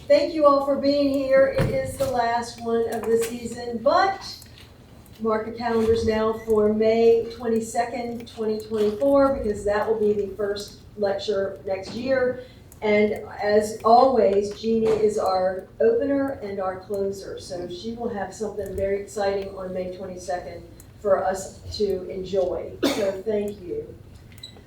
Thank you all for being here. It is the last one of the season, but mark your calendars now for May 22nd, 2024, because that will be the first lecture next year. And as always, Jeanie is our opener and our closer, so she will have something very exciting on May 22nd for us to enjoy. So thank you.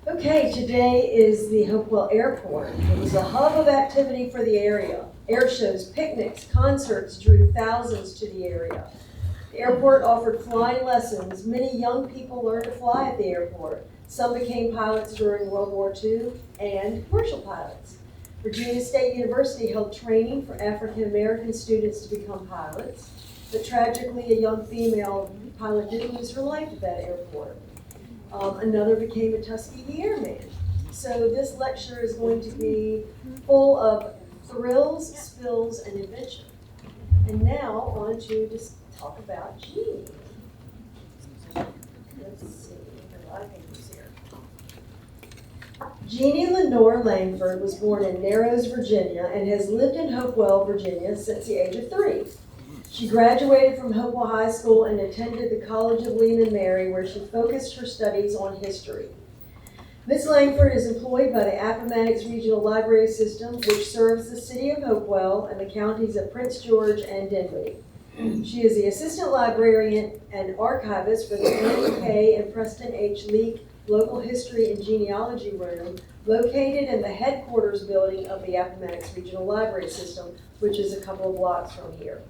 Okay, today is the Hopewell Airport. It was a hub of activity for the area. Air shows, picnics, concerts drew thousands to the area. The airport offered flying lessons. Many young people learned to fly at the airport. Some became pilots during World War II and commercial pilots. Virginia State University held training for African American students to become pilots, but tragically a young female pilot did lose her life at that airport. Another became a Tuskegee Airman. So this lecture is going to be full of thrills, spills, and adventure. And now on to just talk about Jeanie. Let's see, a lot of papers here. Jeanie Langford was born in Narrows, Virginia, and has lived in Hopewell, Virginia since the age of 3. She graduated from Hopewell High School and attended the College of William and Mary, where she focused her studies on history. Ms. Langford is employed by the Appomattox Regional Library System, which serves the city of Hopewell and the counties of Prince George and Dinwiddie. She is the assistant librarian and archivist for the Annie K. and Preston H. Leake Local History and Genealogy Room, located in the headquarters building of the Appomattox Regional Library System, which is a couple of blocks from here.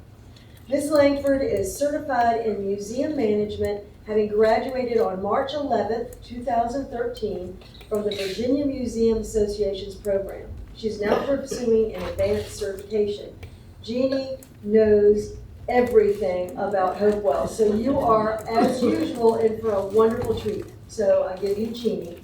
Ms. Langford is certified in museum management, having graduated on March 11th, 2013 from the Virginia Museum Association's program. She's now pursuing an advanced certification. Jeanie knows everything about Hopewell, so you are, as usual, in for a wonderful treat. So I give you Jeanie.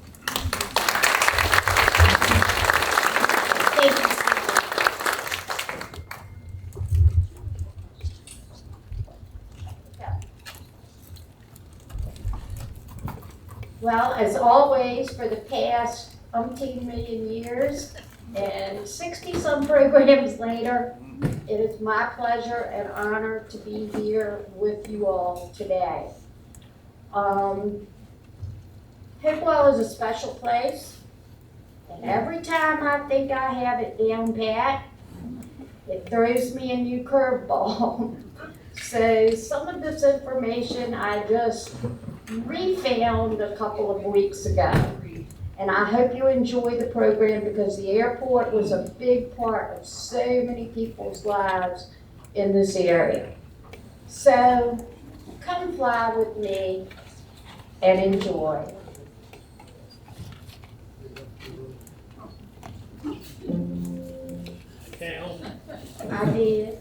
Well, as always, for the past umpteen million years and 60-some programs later, it is my pleasure and honor to be here with you all today. Hopewell is a special place, and every time I think I have it down pat, it throws me a new curveball. So some of this information I just refound a couple of weeks ago. And I hope you enjoy the program because the airport was a big part of so many people's lives in this area. So come fly with me and enjoy. I did.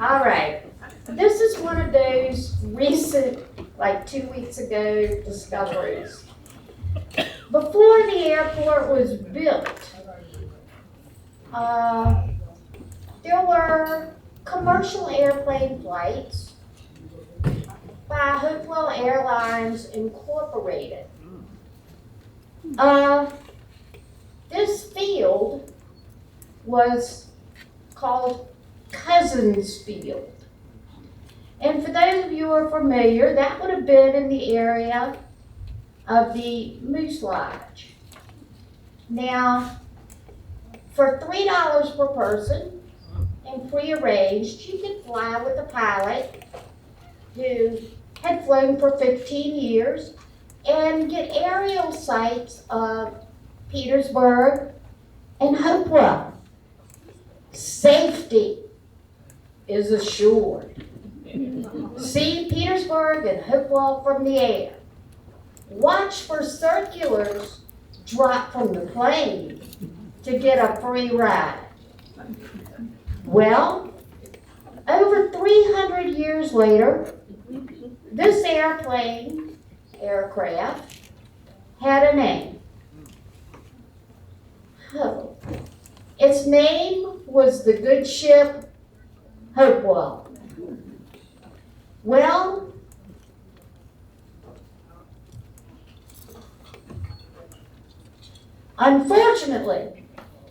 All right. This is one of those recent, like 2 weeks ago, discoveries. Before the airport was built, there were commercial airplane flights by Hopewell Airlines Incorporated. This field was called Cousins Field. And for those of you who are familiar, that would have been in the area of the Moose Lodge. Now, for $3 per person and pre-arranged, you could fly with a pilot who had flown for 15 years and get aerial sights of Petersburg and Hopewell. Safety is assured. See Petersburg and Hopewell from the air. Watch for circulars drop from the plane to get a free ride. Well, over 300 years later, this aircraft, had a name. Oh. Its name was the good ship Hopewell. Well, unfortunately,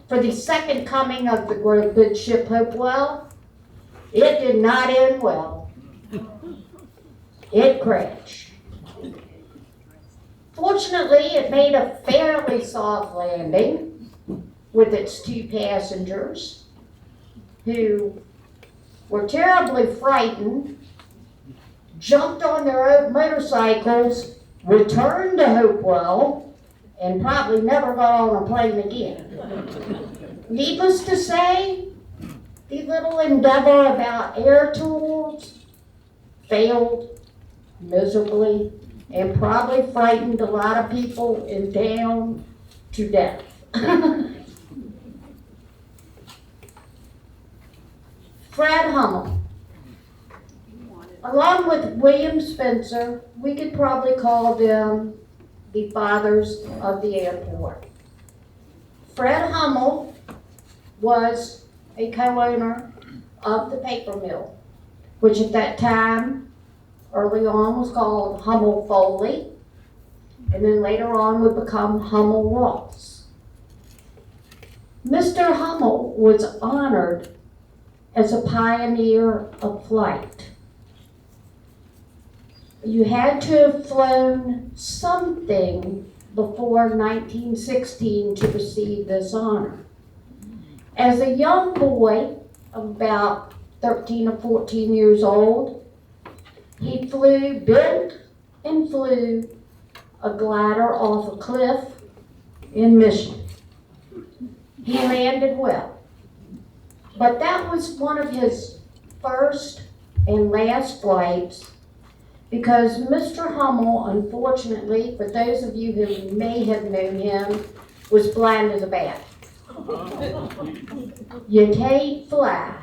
for for the second coming of the good ship Hopewell, it did not end well. It crashed. Fortunately, it made a fairly soft landing with its 2 passengers who were terribly frightened, jumped on their own motorcycles, returned to Hopewell, and probably never got on a plane again. Needless to say, the little endeavor about air tours failed miserably and probably frightened a lot of people in town to death. Fred Hummel. Along with William Spencer, we could probably call them the fathers of the airport. Fred Hummel was a co-owner of the paper mill, which at that time, early on, was called Hummel Foley, and then later on would become Hummel Ross. Mr. Hummel was honored as a pioneer of flight. You had to have flown something before 1916 to receive this honor. As a young boy of about 13 or 14 years old, he built and flew a glider off a cliff in Michigan. He landed well. But that was one of his first and last flights, because Mr. Hummel, unfortunately, for those of you who may have known him, was blind as a bat. You can't fly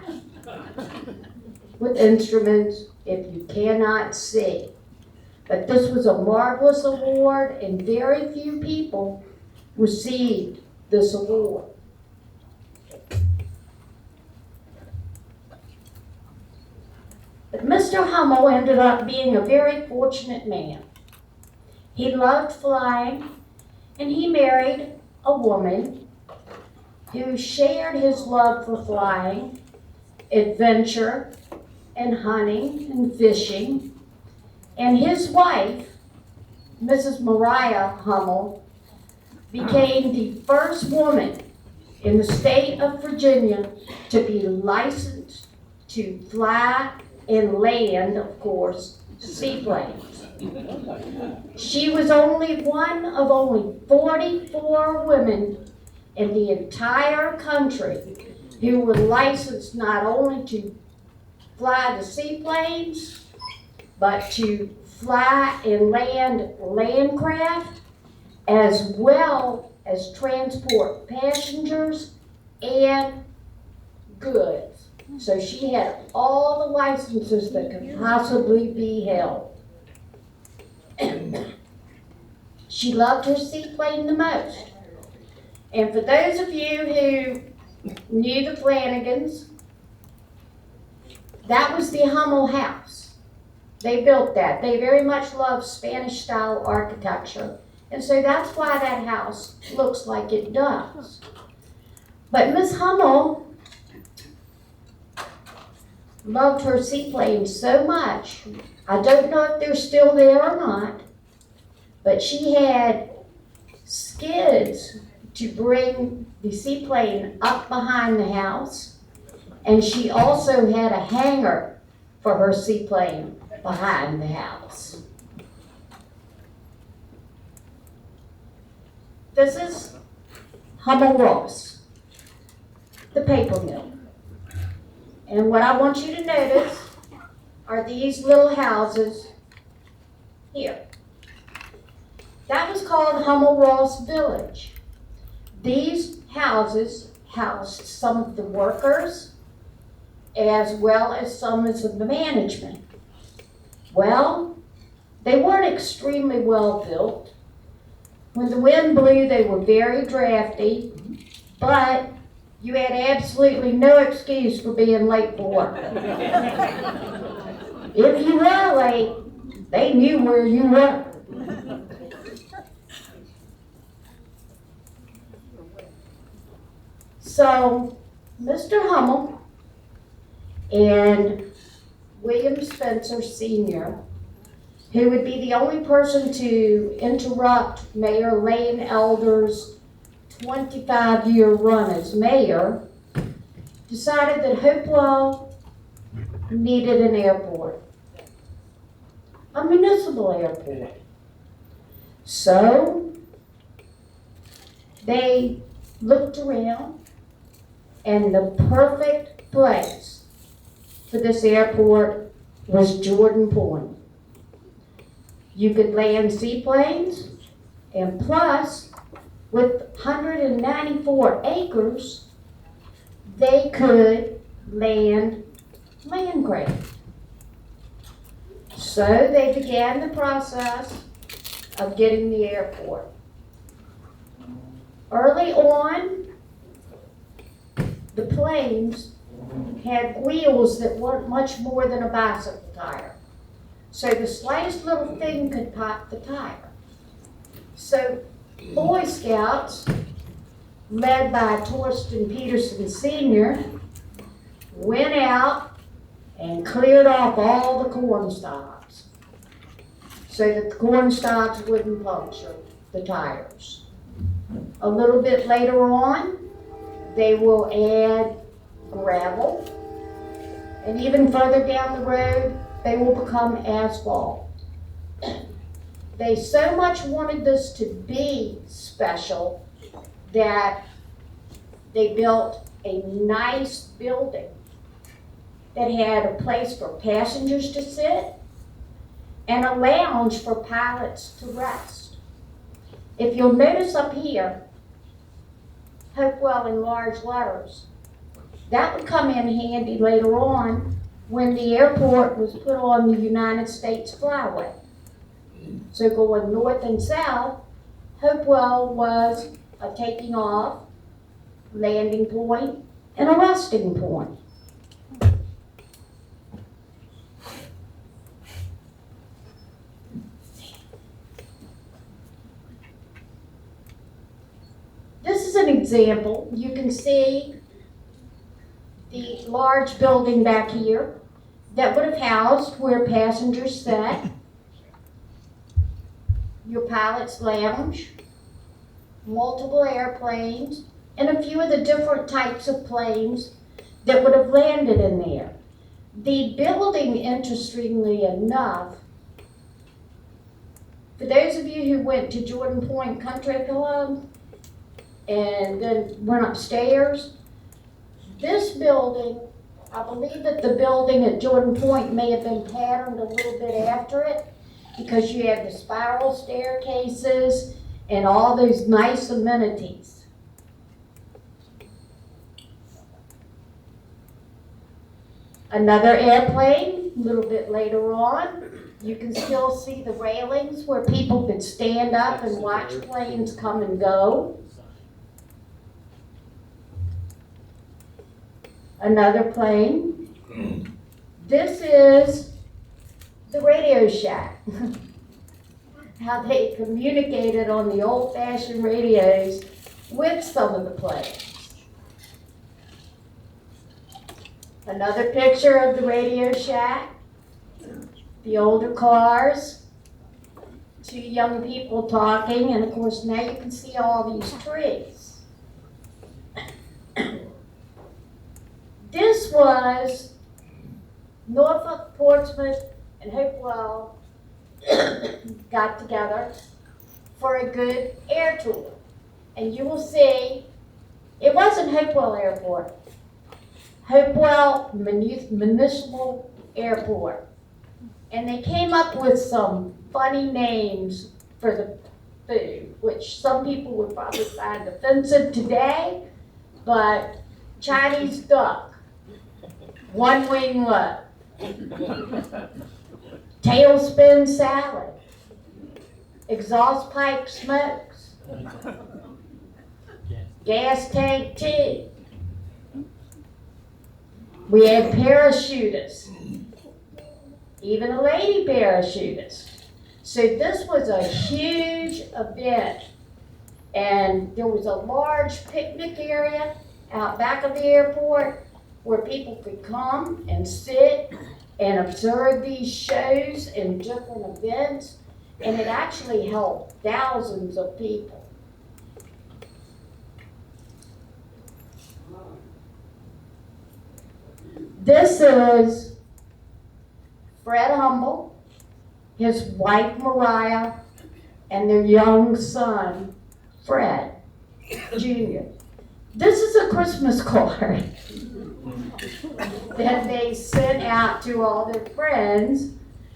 with instruments if you cannot see. But this was a marvelous award, and very few people received this award. But Mr. Hummel ended up being a very fortunate man. He loved flying, and he married a woman who shared his love for flying, adventure, and hunting and fishing. And his wife, Mrs. Mariah Hummel, became the first woman in the state of Virginia to be licensed to fly and land, of course, seaplanes. She was only one of only 44 women in the entire country who were licensed not only to fly the seaplanes, but to fly and land landcraft, as well as transport passengers and goods. So she had all the licenses that could possibly be held. She loved her seaplane the most. And for those of you who knew the Flanagans, that was the Hummel house. They built that. They very much loved Spanish-style architecture. And so that's why that house looks like it does. But Miss Hummel loved her seaplane so much. I don't know if they're still there or not, but she had skids to bring the seaplane up behind the house, and she also had a hangar for her seaplane behind the house. This is Hummel Ross, the paper mill. And what I want you to notice are these little houses here. That was called Hummel Ross Village. These houses housed some of the workers as well as some of the management. Well, they weren't extremely well built. When the wind blew, they were very drafty, but you had absolutely no excuse for being late for work. If you were late, they knew where you were. So, Mr. Hummel and William Spencer Sr., who would be the only person to interrupt Mayor Lane Elder's 25-year run as mayor, decided that Hopewell needed an airport, a municipal airport. So they looked around, and the perfect place for this airport was Jordan Point. You could land seaplanes, and plus, with 194 acres, they could land landcraft. So they began the process of getting the airport. Early on, the planes had wheels that weren't much more than a bicycle tire. So the slightest little thing could pop the tire. So Boy Scouts, led by Torsten Peterson Sr., went out and cleared off all the corn stalks so that the corn stalks wouldn't puncture the tires. A little bit later on, they will add gravel, and even further down the road, they will become asphalt. They so much wanted this to be special that they built a nice building that had a place for passengers to sit and a lounge for pilots to rest. If you'll notice up here, Hopewell in large letters, that would come in handy later on when the airport was put on the United States flyway. So going north and south, Hopewell was a taking off, landing point, and a resting point. This is an example. You can see the large building back here that would have housed where passengers sat, your pilot's lounge, multiple airplanes, and a few of the different types of planes that would have landed in there. The building, interestingly enough, for those of you who went to Jordan Point Country Club and then went upstairs, this building, I believe that the building at Jordan Point may have been patterned a little bit after it because you had the spiral staircases and all those nice amenities. Another airplane, a little bit later on, you can still see the railings where people could stand up and watch planes come and go. Another plane. This is the Radio Shack. How they communicated on the old-fashioned radios with some of the planes. Another picture of the Radio Shack. The older cars. Two young people talking, and of course now you can see all these trees. This was Norfolk, Portsmouth, and Hopewell got together for a good air tour. And you will see, it wasn't Hopewell Airport, Hopewell Municipal Airport. And they came up with some funny names for the food, which some people would probably find offensive today, but Chinese duck, one wing loaf, tailspin salad, exhaust pipe smokes, gas tank tea. We had parachutists, even a lady parachutist. So this was a huge event, and there was a large picnic area out back of the airport where people could come and sit and observe these shows and different events, and it actually helped thousands of people. This is Fred Humble, his wife Mariah, and their young son, Fred Jr. This is a Christmas card that they sent out to all their friends.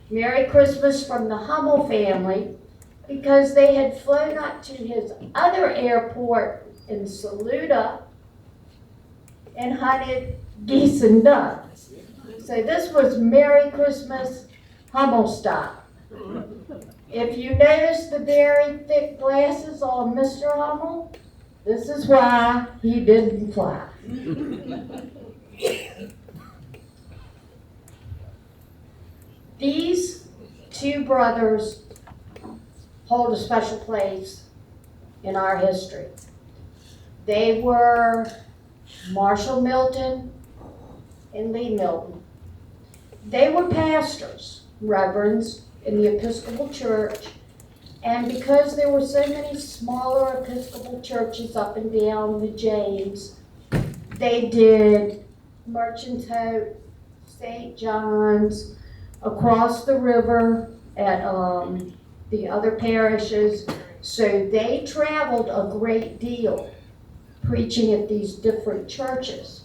Merry Christmas from the Hummel family, because they had flown up to his other airport in Saluda and hunted geese and ducks. So this was Merry Christmas Hummel style. If you notice the very thick glasses on Mr. Hummel, this is why he didn't fly. These two brothers hold a special place in our history. They were Marshall Milton and Lee Milton. They were pastors, reverends in the Episcopal Church, and because there were so many smaller Episcopal churches up and down the James, they did Merchants Hope, St. John's, across the river at the other parishes. So they traveled a great deal preaching at these different churches.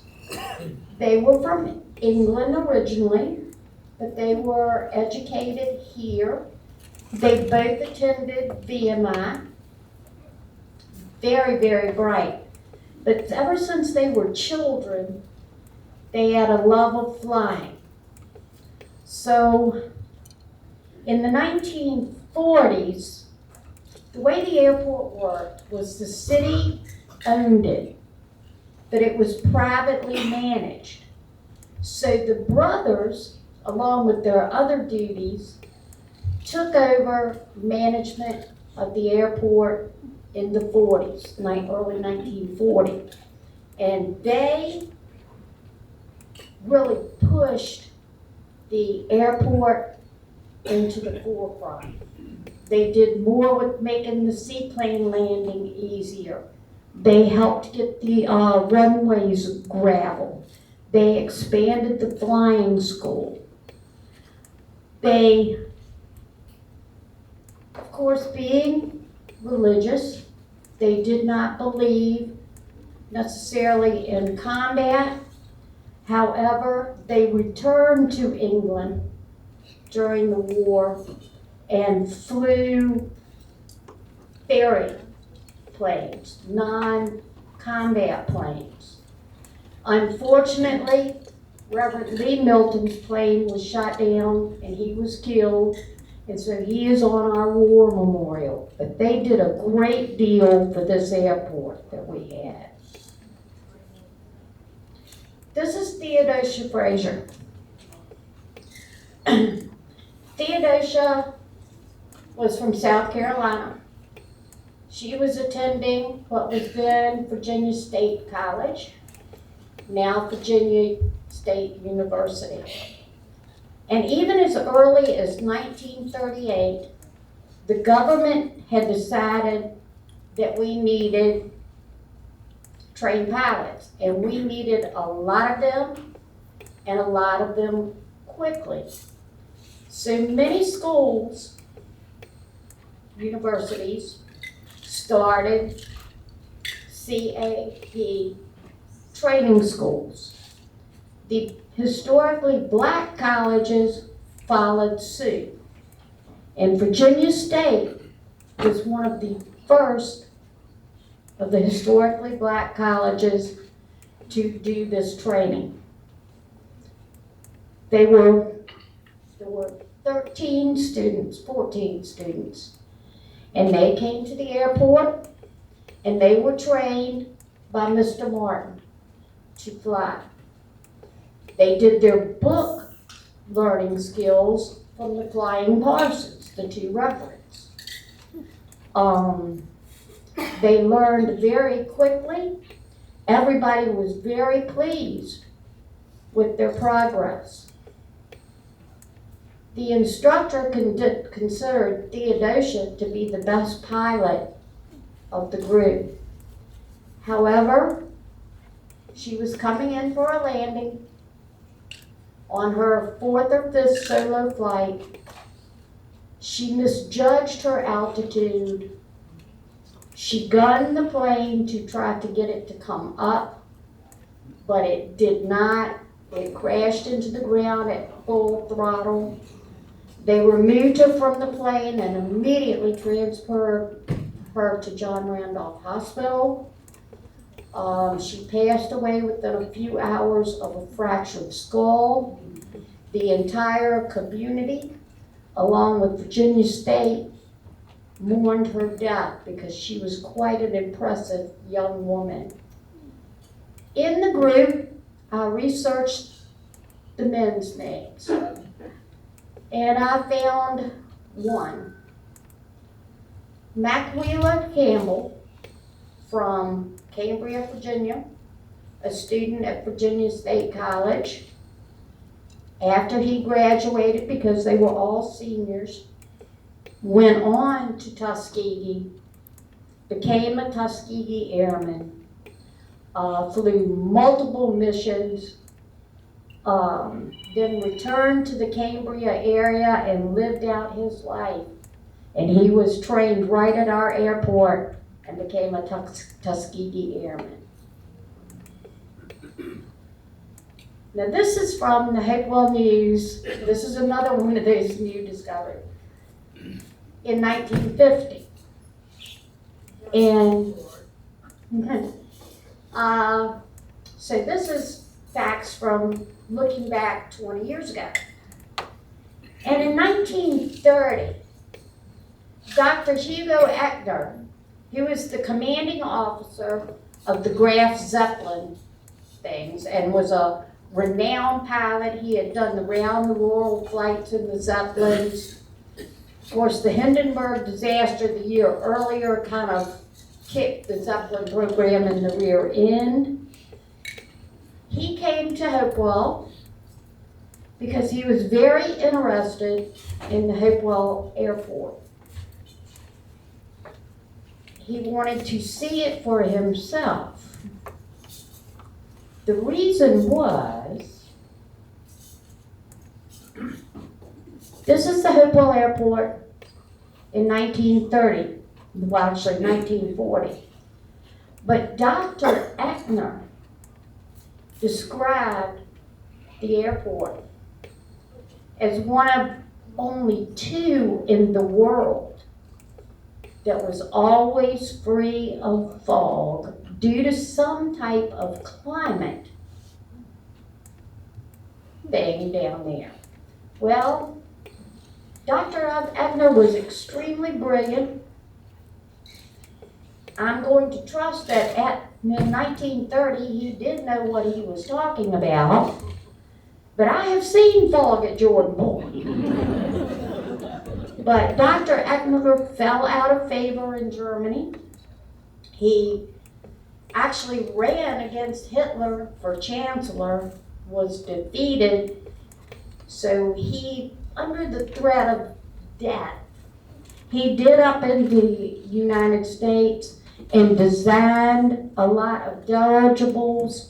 They were from England originally, but they were educated here. They both attended VMI. Very, very bright. But ever since they were children, they had a love of flying. So in the 1940s, the way the airport worked was the city owned it, but it was privately managed. So the brothers, along with their other duties, took over management of the airport in the 40s, early 1940. And they really pushed the airport into the forefront. They did more with making the seaplane landing easier. They helped get the runways gravel. They expanded the flying school. They, of course, being religious, they did not believe necessarily in combat. However, they returned to England during the war and flew ferry planes, non-combat planes. Unfortunately, Reverend Lee Milton's plane was shot down and he was killed, and so he is on our war memorial. But they did a great deal for this airport that we had. This is Theodosia Fraser. Theodosia was from South Carolina. She was attending what was then Virginia State College, now Virginia State University. And even as early as 1938, the government had decided that we needed trained pilots, and we needed a lot of them, and a lot of them quickly. So many schools, universities, started CAP training schools. The historically black colleges followed suit. And Virginia State was one of the first of the historically black colleges to do this training. There were 13 students, 14 students, and they came to the airport and they were trained by Mr. Martin to fly. They did their book learning skills from the Flying Parsons, the two reverends. They learned very quickly, Everybody was very pleased with their progress. The instructor considered Theodosia to be the best pilot of the group. However, she was coming in for a landing on her 4th or 5th solo flight. She misjudged her altitude. She gunned the plane to try to get it to come up, but it did not. It crashed into the ground at full throttle. They removed her from the plane and immediately transferred her to John Randolph Hospital. She passed away within a few hours of a fractured skull. The entire community, along with Virginia State, mourned her death because she was quite an impressive young woman. In the group, I researched the men's names, and I found one. Mac Wheeler Campbell from Cambria, Virginia, a student at Virginia State College. After he graduated, because they were all seniors, went on to Tuskegee, became a Tuskegee Airman, flew multiple missions, then returned to the Cambria area and lived out his life. And he was trained right at our airport and became a Tuskegee Airman. Now this is from the Hopewell News. This is another one of those new discoveries. In 1950. And so this is facts from looking back 20 years ago. And in 1930, Dr. Hugo Echner, who was the commanding officer of the Graf Zeppelin things and was a renowned pilot. He had done the round-the-world flights in the Zeppelins. Of course, the Hindenburg disaster the year earlier kind of kicked the Zeppelin program in the rear end. He came to Hopewell because he was very interested in the Hopewell Airport. He wanted to see it for himself. The reason was, this is the Hopewell Airport in 1930, well actually 1940. But Dr. Echner described the airport as one of only 2 in the world that was always free of fog due to some type of climate thing down there. Well, Dr. Echner was extremely brilliant. I'm going to trust that in 1930 he did know what he was talking about, but I have seen fog at Jordan Point. But Dr. Echner fell out of favor in Germany. He actually ran against Hitler for chancellor, was defeated, so he, under the threat of death, he did up in the United States and designed a lot of dirigibles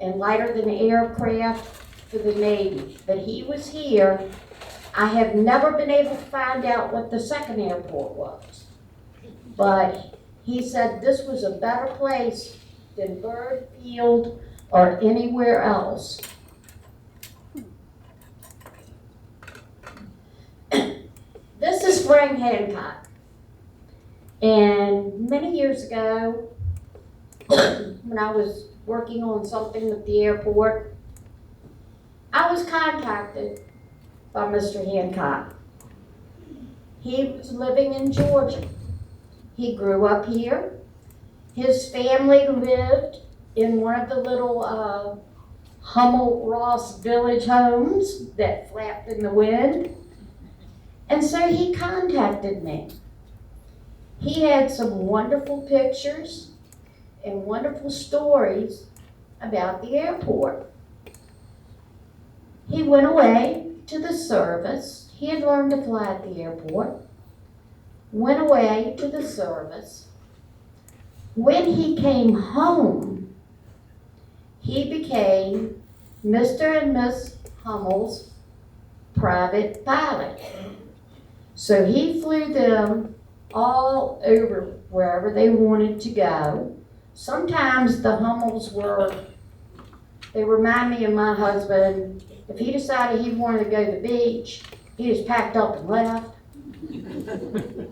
and lighter-than-air craft for the Navy. But he was here. I have never been able to find out what the second airport was. But he said this was a better place than Byrd Field or anywhere else. This is Frank Hancock. And many years ago, when I was working on something with the airport, I was contacted by Mr. Hancock. He was living in Georgia. He grew up here. His family lived in one of the little Hummel-Ross village homes that flapped in the wind. And so he contacted me. He had some wonderful pictures, and wonderful stories about the airport. He went away to the service. He had learned to fly at the airport. Went away to the service. When he came home, he became Mr. and Miss Hummel's private pilot. So he flew them all over wherever they wanted to go. Sometimes the Hummels they remind me of my husband. If he decided he wanted to go to the beach, he just packed up and left.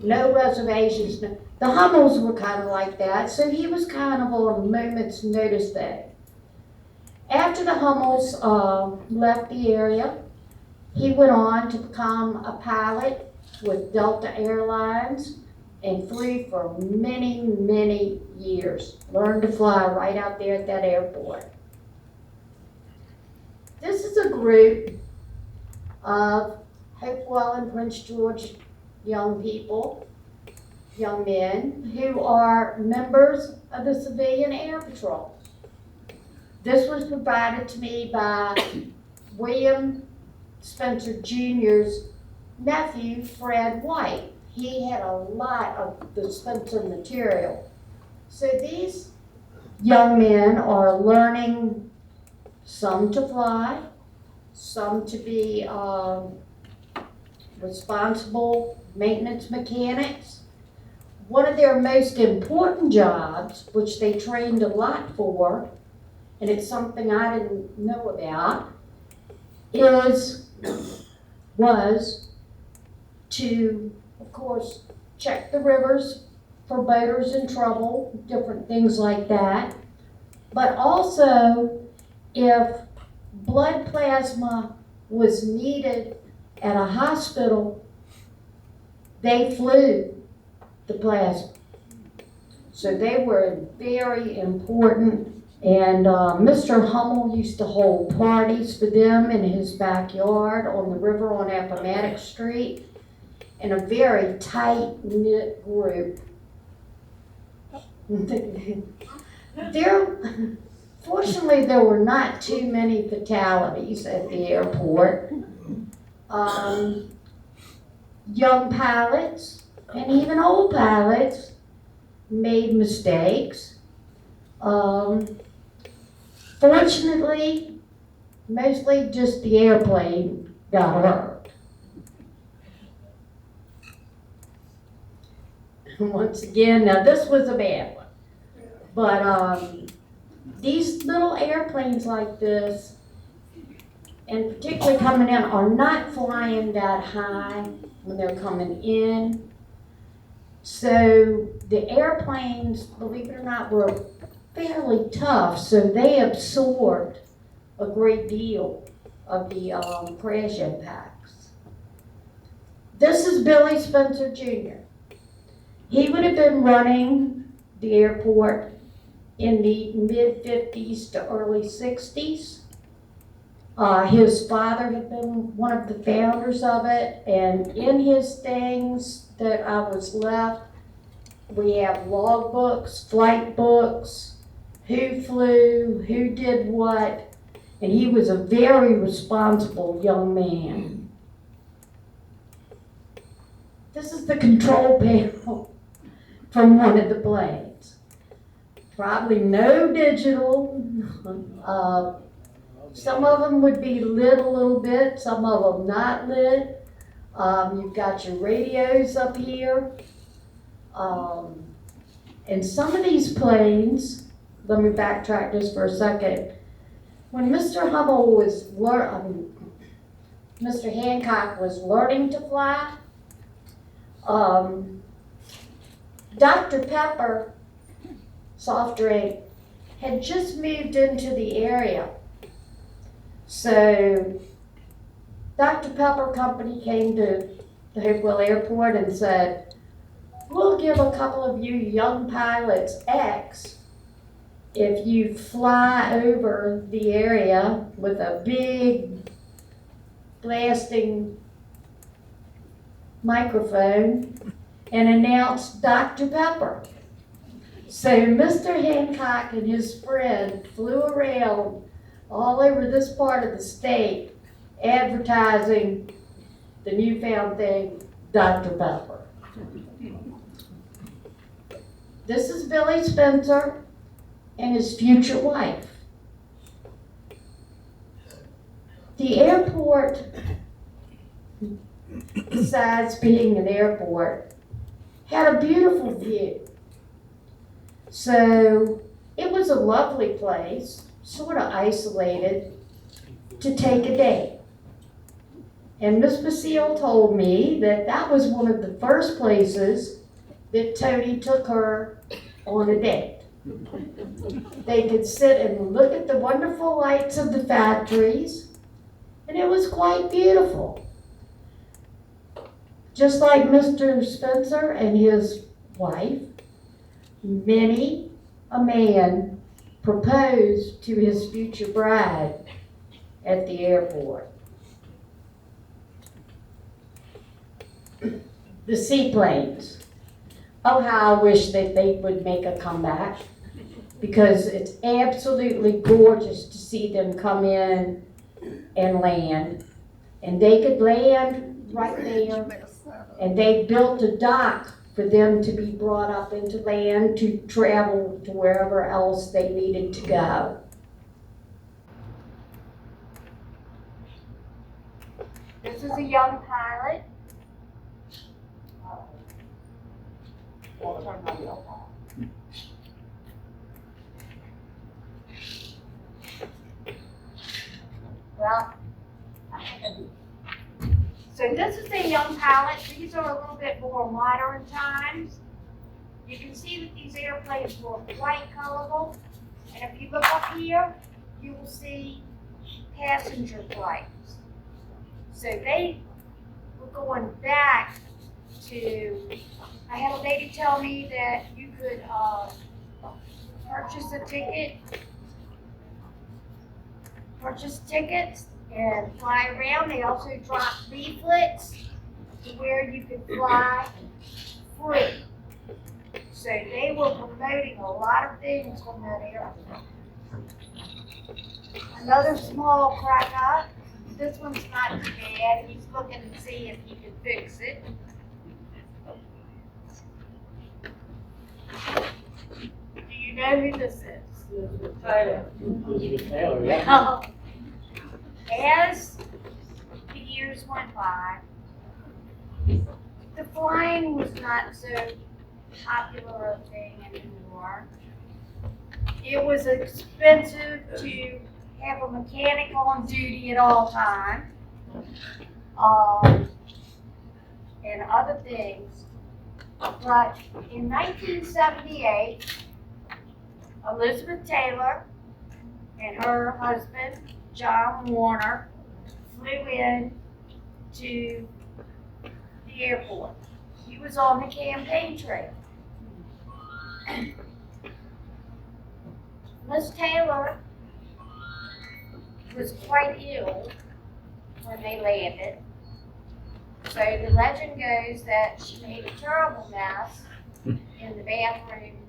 No reservations. The Hummels were kind of like that, so he was kind of on a moment's notice there. After the Hummels left the area, he went on to become a pilot with Delta Airlines and flew for many, many years. Learned to fly right out there at that airport. This is a group of Hopewell and Prince George young people, young men, who are members of the Civilian Air Patrol. This was provided to me by William Spencer Jr.'s nephew, Fred White. He had a lot of the Spencer material. So these young men are learning some to fly, some to be responsible maintenance mechanics. One of their most important jobs, which they trained a lot for, and it's something I didn't know about, was to, of course, check the rivers for boaters in trouble, different things like that. But also, if blood plasma was needed at a hospital, they flew the plasma. So they were very important. And Mr. Hummel used to hold parties for them in his backyard on the river on Appomattox Street, in a very tight-knit group. Fortunately, there were not too many fatalities at the airport. Young pilots and even old pilots made mistakes. Fortunately, mostly just the airplane got hurt. Once again, now this was a bad one. But these little airplanes like this, and particularly coming in, are not flying that high when they're coming in. So the airplanes, believe it or not, were fairly tough, so they absorbed a great deal of the crash impacts. This is Billy Spencer Jr. He would have been running the airport in the mid-50s to early 60s. His father had been one of the founders of it, and in his things that I was left, we have log books, flight books, who flew, who did what, and he was a very responsible young man. This is the control panel from one of the planes. Probably no digital. Some of them would be lit a little bit, some of them not lit. You've got your radios up here. And some of these planes, let me backtrack just for a second. When Mr. Mr. Hancock was learning to fly, Dr. Pepper soft drink had just moved into the area. So Dr. Pepper Company came to the Hopewell Airport and said, we'll give a couple of you young pilots X if you fly over the area with a big blasting microphone and announce Dr. Pepper. So Mr. Hancock and his friend flew around all over this part of the state advertising the newfound thing, Dr. Pepper. This is Billy Spencer and his future wife. The airport, besides being an airport, had a beautiful view. So it was a lovely place, sort of isolated, to take a date. And Miss Basile told me that that was one of the first places that Tony took her on a date. They could sit and look at the wonderful lights of the factories, and it was quite beautiful. Just like Mr. Spencer and his wife, many a man proposed to his future bride at the airport. The seaplanes. Oh, how I wish that they would make a comeback, because it's absolutely gorgeous to see them come in and land. And they could land right there, and they built a dock for them to be brought up into land to travel to wherever else they needed to go. This is a young pilot. I'll turn my wheel off. Well, so this is a young pilot. These are a little bit more modern times. You can see that these airplanes were quite colorful. And if you look up here, you will see passenger flights. So they were going back to, I had a lady tell me that you could purchase tickets and fly around. They also dropped leaflets to where you could fly free. So they were promoting a lot of things from that airport. Another small crack up. This one's not too bad. He's looking to see if he can fix it. Do you know who this is? Taylor. As the years went by, the flying was not so popular a thing anymore. It was expensive to have a mechanic on duty at all times, and other things. But in 1978, Elizabeth Taylor and her husband, John Warner, flew in to the airport. He was on the campaign trail. Miss Taylor was quite ill when they landed. So the legend goes that she made a terrible mess in the bathroom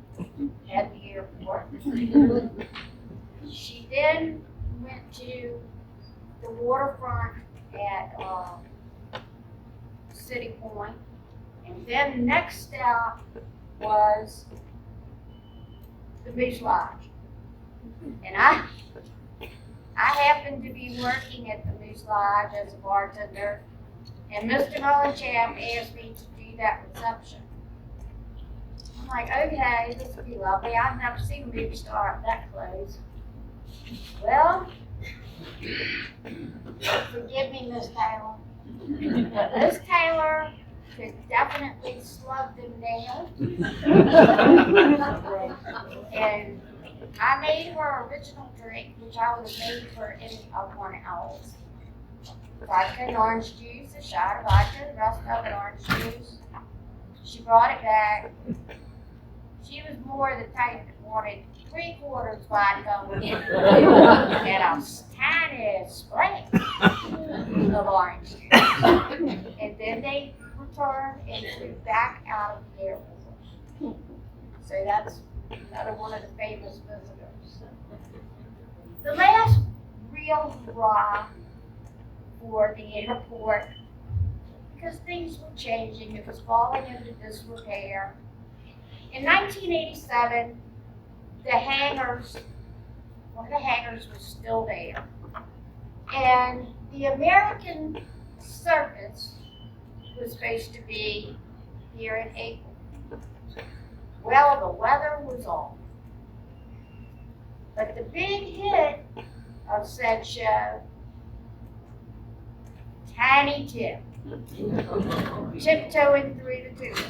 at the airport. She then went to the waterfront at City Point, and then the next stop was the Moose Lodge. And I happened to be working at the Moose Lodge as a bartender, and Mr. Mullenchap asked me to do that reception. I'm like, okay, this would be lovely. I've never seen a movie star that close. Well, forgive me, Miss Taylor, but Miss Taylor could definitely slug them down. And I made her original drink, which I would have made for anyone else. Vodka and orange juice, a shot of vodka, the rest of it orange juice. She brought it back. She was more the type that wanted 3/4 vodka and a tiny spray of orange juice. And then they returned and flew back out of the airport. So that's another one of the famous visitors. The last real hurrah for the airport, because things were changing, it was falling into disrepair. In 1987, one of the hangars was still there. And the American circus was supposed to be here in April. Well, the weather was off. But the big hit of said show, Tiny Tim, tiptoeing through the tulips.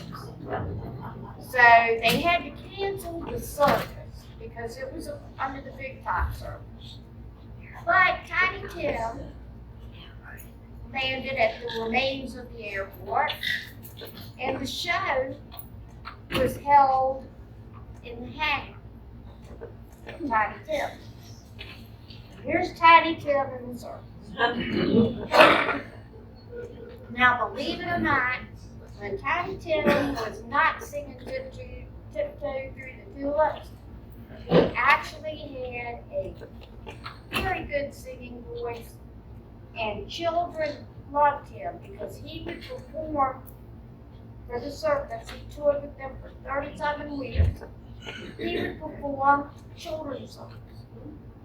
So they had to cancel the circus because it was under the big top circus. But Tiny Tim landed at the remains of the airport, and the show was held in the hangar of Tiny Tim. Here's Tiny Tim in the circus. Now, believe it or not, when Tiny Tim was not singing tiptoe through the tulips, he actually had a very good singing voice, and children loved him because he would perform for the circus. He toured with them for 37 weeks. He would perform children's songs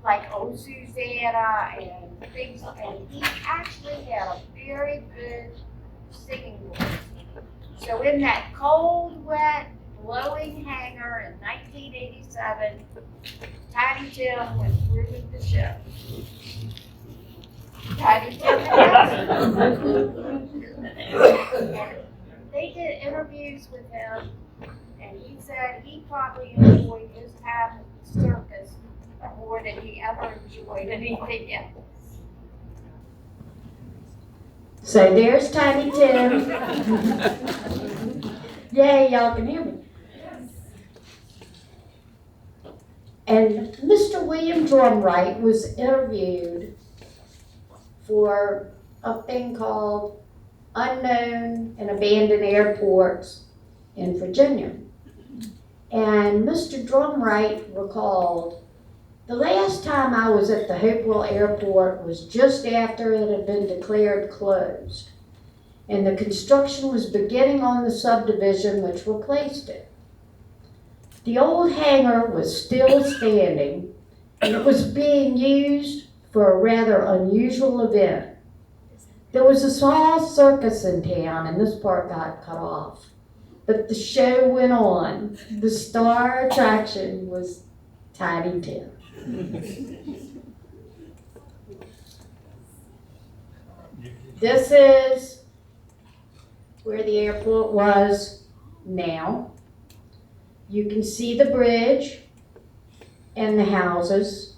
like Oh Susanna and things, and he actually had a very good singing voice. So in that cold, wet, blowing hangar in 1987, Tiny Tim went through with the show. Tiny Tim they did interviews with him, and he said he probably enjoyed his time at the circus more than he ever enjoyed anything else. So there's Tiny Tim. Yay, y'all can hear me. And Mr. William Drumright was interviewed for a thing called Unknown and Abandoned Airports in Virginia. And Mr. Drumright recalled, the last time I was at the Hopewell Airport was just after it had been declared closed, and the construction was beginning on the subdivision which replaced it. The old hangar was still standing, and it was being used for a rather unusual event. There was a small circus in town, and this part got cut off, but the show went on. The star attraction was Tiny Tim. This is where the airport was now. You can see the bridge and the houses.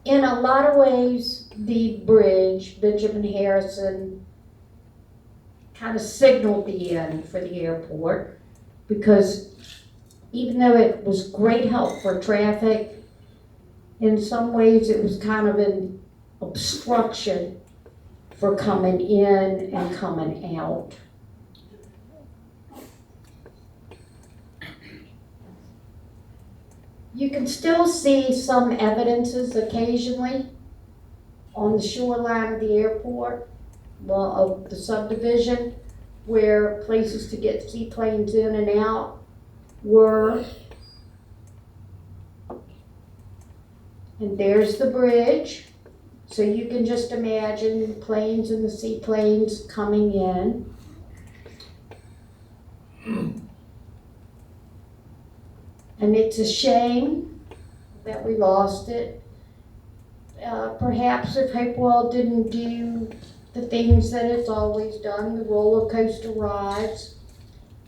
In a lot of ways, the bridge, Benjamin Harrison, kind of signaled the end for the airport, because even though it was great help for traffic, in some ways it was kind of an obstruction for coming in and coming out. You can still see some evidences occasionally on the shoreline of the airport, of the subdivision, where places to get seaplanes in and out were. And there's the bridge. So you can just imagine planes and the seaplanes coming in. And it's a shame that we lost it. Perhaps if Hopewell didn't do the things that it's always done, the roller coaster rides,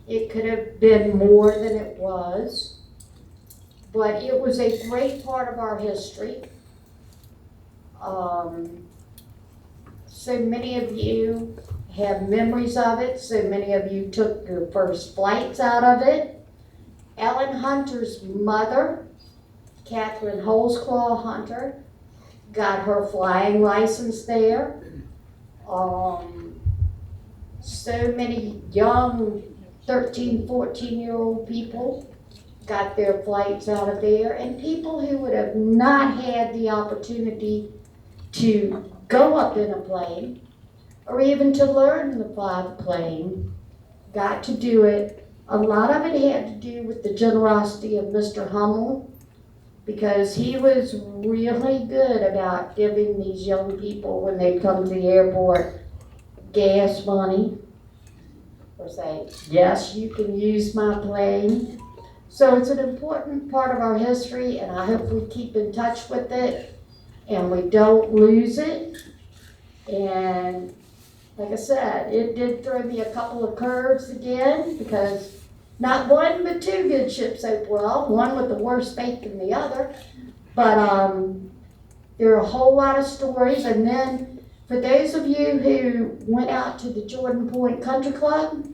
it could have been more than it was. But it was a great part of our history. So many of you have memories of it. So many of you took your first flights out of it. Ellen Hunter's mother, Catherine Holsclaw Hunter, got her flying license there. So many young 13, 14-year-old people got their flights out of there, and people who would have not had the opportunity to go up in a plane or even to learn to fly the plane got to do it. A lot of it had to do with the generosity of Mr. Hummel, because he was really good about giving these young people, when they come to the airport, gas money, or say, yes, you can use my plane. So it's an important part of our history, and I hope we keep in touch with it and we don't lose it. And like I said, it did throw me a couple of curves again, because not one but two good ships Hopewell, one with the worse fate than the other. But there are a whole lot of stories. And then for those of you who went out to the Jordan Point Country Club,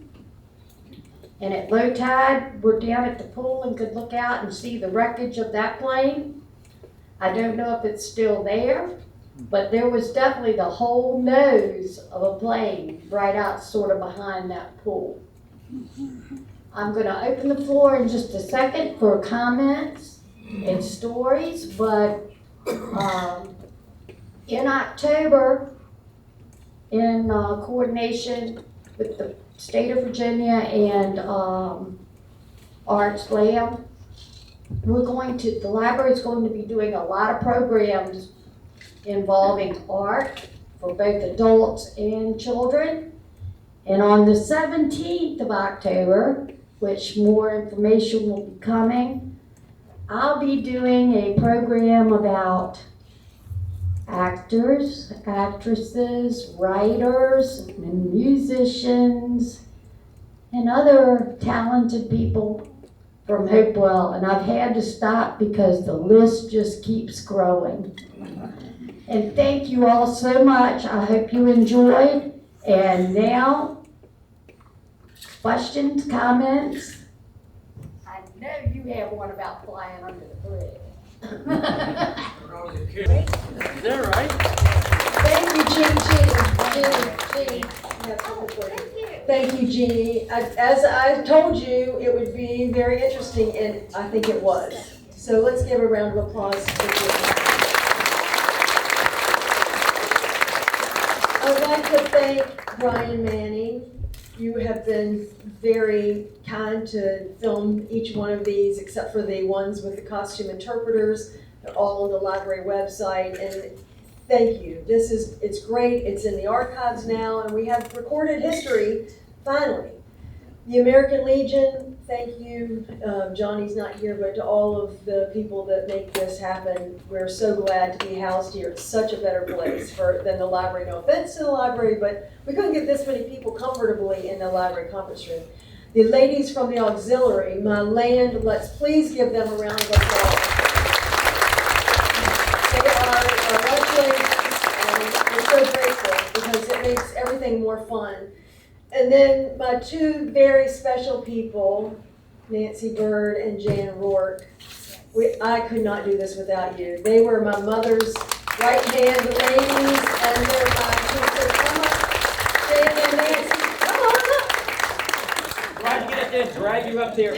and at low tide were down at the pool and could look out and see the wreckage of that plane, I don't know if it's still there, but there was definitely the whole nose of a plane right out sort of behind that pool. I'm going to open the floor in just a second for comments and stories, but in October, in coordination with the state of Virginia and Arts Lab, the library is going to be doing a lot of programs involving art for both adults and children. And on the 17th of October, which more information will be coming, I'll be doing a program about actors, actresses, writers, and musicians, and other talented people from Hopewell. And I've had to stop because the list just keeps growing. And thank you all so much. I hope you enjoyed. And now, questions, comments? I know you have one about flying under the bridge. Is that right? Thank you, Jeanie. Thank you, Jeanie. As I told you, it would be very interesting, and I think it was. So let's give a round of applause for Jeanie. I would like to thank Brian Manning. You have been very kind to film each one of these, except for the ones with the costume interpreters. They're all on the library website, and thank you. It's great. It's in the archives now, and we have recorded history, finally. The American Legion, thank you. Johnny's not here, but to all of the people that make this happen, we're so glad to be housed here. It's such a better place than the library. No offense to the library, but we couldn't get this many people comfortably in the library conference room. The ladies from the auxiliary, My Land, let's please give them a round of applause. They are our lunch ladies, and we're so grateful because it makes everything more fun. And then my two very special people, Nancy Bird and Jan Rourke. I could not do this without you. They were my mother's right-hand ladies, and they're she said, come up, Jan and Nancy, come on up. Try to get up there and drag you up there.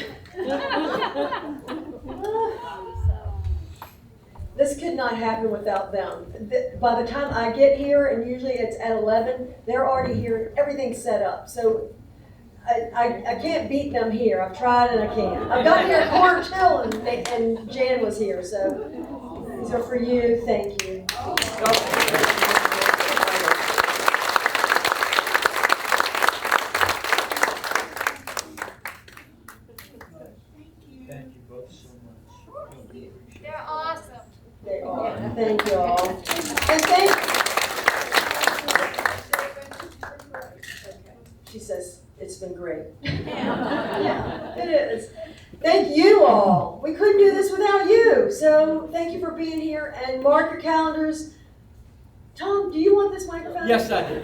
This could not happen without them. By the time I get here, and usually it's at 11, they're already here, everything's set up. So I can't beat them here. I've tried and I can't. I've got here at 1:45 and Jan was here, so these are for you. Thank you. Thank you both so much. They're awesome. They are. Thank you all. And she says, it's been great. Yeah, it is. Thank you all. We couldn't do this without you. So thank you for being here, and mark your calendars. Tom, do you want this microphone? Yes, I do.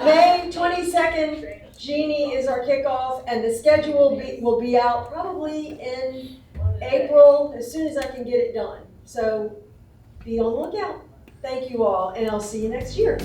May 22nd, Jeanie is our kickoff, and the schedule will be out probably in April, as soon as I can get it done. So be on the lookout. Thank you all, and I'll see you next year.